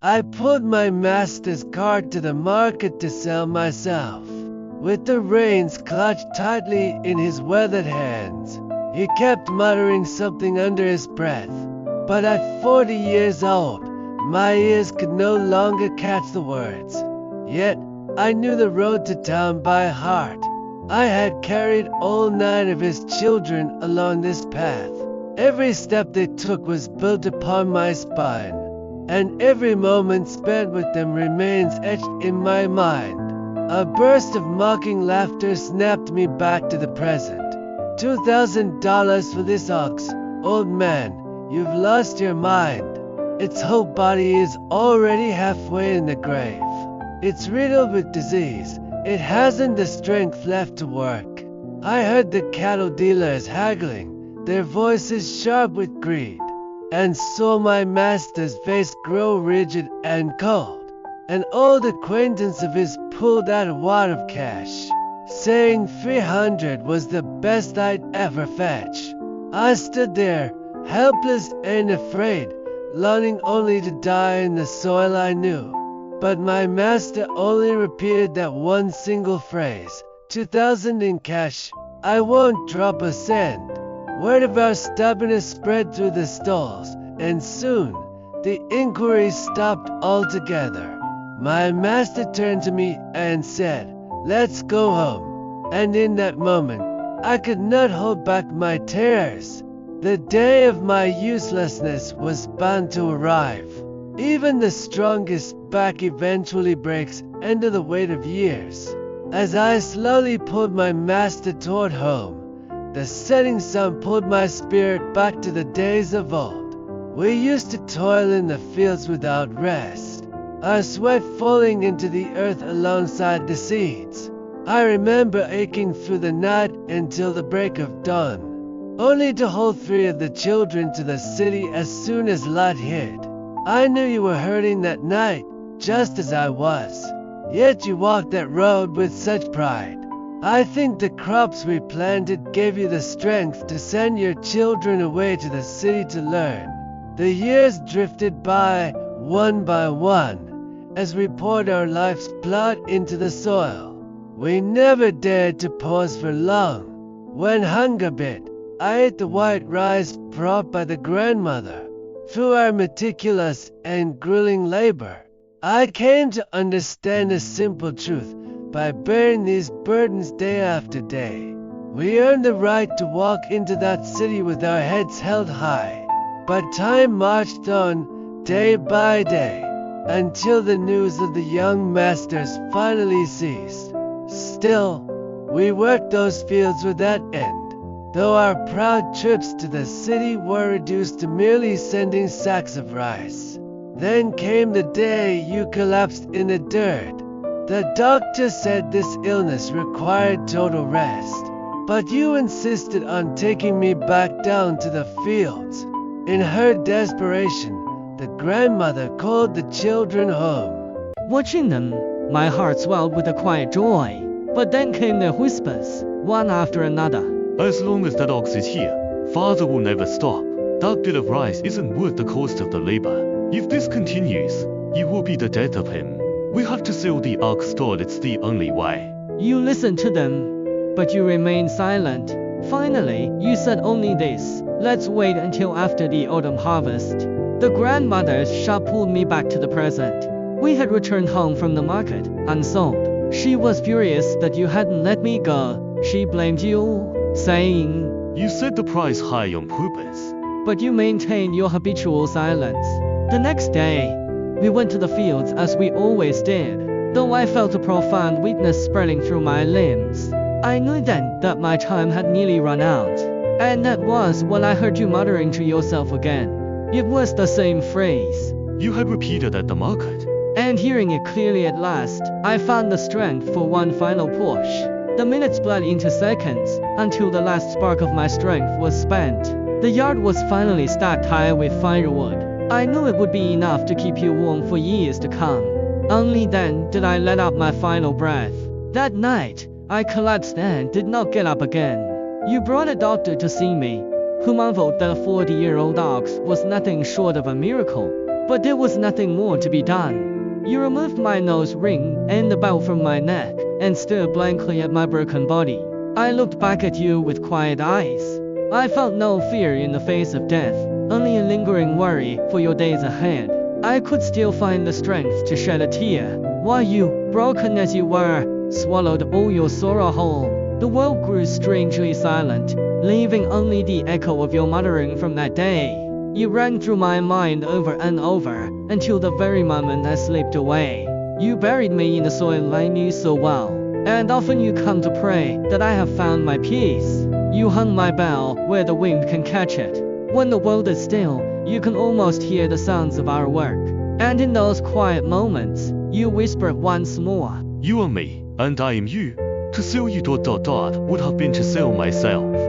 I pulled my master's cart to the market to sell myself. With the reins clutched tightly in his weathered hands, he kept muttering something under his breath. But at 40 years old, my ears could no longer catch the words. Yet, I knew the road to town by heart. I had carried all 9 of his children along this path. Every step they took was built upon my spine, and every moment spent with them remains etched in my mind. A burst of mocking laughter snapped me back to the present. $2,000 for this ox, old man, you've lost your mind. Its whole body is already halfway in the grave. It's riddled with disease. It hasn't the strength left to work. I heard the cattle dealers haggling, their voices sharp with greed, and saw my master's face grow rigid and cold. An old acquaintance of his pulled out a wad of cash, saying 300 was the best I'd ever fetch. I stood there, helpless and afraid, longing only to die in the soil I knew. But my master only repeated that one single phrase, 2,000 in cash, I won't drop a cent. Word of our stubbornness spread through the stalls, and soon the inquiries stopped altogether. My master turned to me and said, "Let's go home." And in that moment, I could not hold back my tears. The day of my uselessness was bound to arrive. Even the strongest back eventually breaks under the weight of years. As I slowly pulled my master toward home, the setting sun pulled my spirit back to the days of old. We used to toil in the fields without rest, our sweat falling into the earth alongside the seeds. I remember aching through the night until the break of dawn, only to haul 3 of the children to the city as soon as light hit. I knew you were hurting that night, just as I was. Yet you walked that road with such pride. I think the crops we planted gave you the strength to send your children away to the city to learn. The years drifted by one, as we poured our life's blood into the soil. We never dared to pause for long. When hunger bit, I ate the white rice brought by the grandmother. Through our meticulous and grueling labor, I came to understand a simple truth. By bearing these burdens day after day, we earned the right to walk into that city with our heads held high. But time marched on, day by day, until the news of the young masters finally ceased. Still, we worked those fields without end, though our proud trips to the city were reduced to merely sending sacks of rice. Then came the day you collapsed in the dirt. The doctor said this illness required total rest, but you insisted on taking me back down to the fields. In her desperation, the grandmother called the children home. Watching them, my heart swelled with a quiet joy. But then came their whispers, one after another. As long as that ox is here, father will never stop. That bit of rice isn't worth the cost of the labor. If this continues, it will be the death of him. We have to sell the ox stall, it's the only way. You listened to them, but you remained silent. Finally, you said only this: let's wait until after the autumn harvest. The grandmother's shout pulled me back to the present. We had returned home from the market, unsold. She was furious that you hadn't let me go. She blamed you, saying, You set the price high on purpose. But you maintained your habitual silence. The next day, we went to the fields as we always did. Though I felt a profound weakness spreading through my limbs, I knew then that my time had nearly run out. And that was when I heard you muttering to yourself again. It was the same phrase you had repeated at the market. And hearing it clearly at last, I found the strength for one final push. The minutes bled into seconds, until the last spark of my strength was spent. The yard was finally stacked high with firewood. I knew it would be enough to keep you warm for years to come. Only then did I let out my final breath. That night, I collapsed and did not get up again. You brought a doctor to see me, who marveled that a 40-year-old ox was nothing short of a miracle. But there was nothing more to be done. You removed my nose ring and the belt from my neck, and stared blankly at my broken body. I looked back at you with quiet eyes. I felt no fear in the face of death, only a lingering worry for your days ahead. I could still find the strength to shed a tear, while you, broken as you were, swallowed all your sorrow whole. The world grew strangely silent, leaving only the echo of your muttering from that day. You ran through my mind over and over, until the very moment I slipped away. You buried me in the soil I knew so well, and often you come to pray that I have found my peace. You hung my bell where the wind can catch it. When the world is still, you can almost hear the sounds of our work. And in those quiet moments, you whispered once more, You are me, and I am you. To sell you ... would have been to sell myself.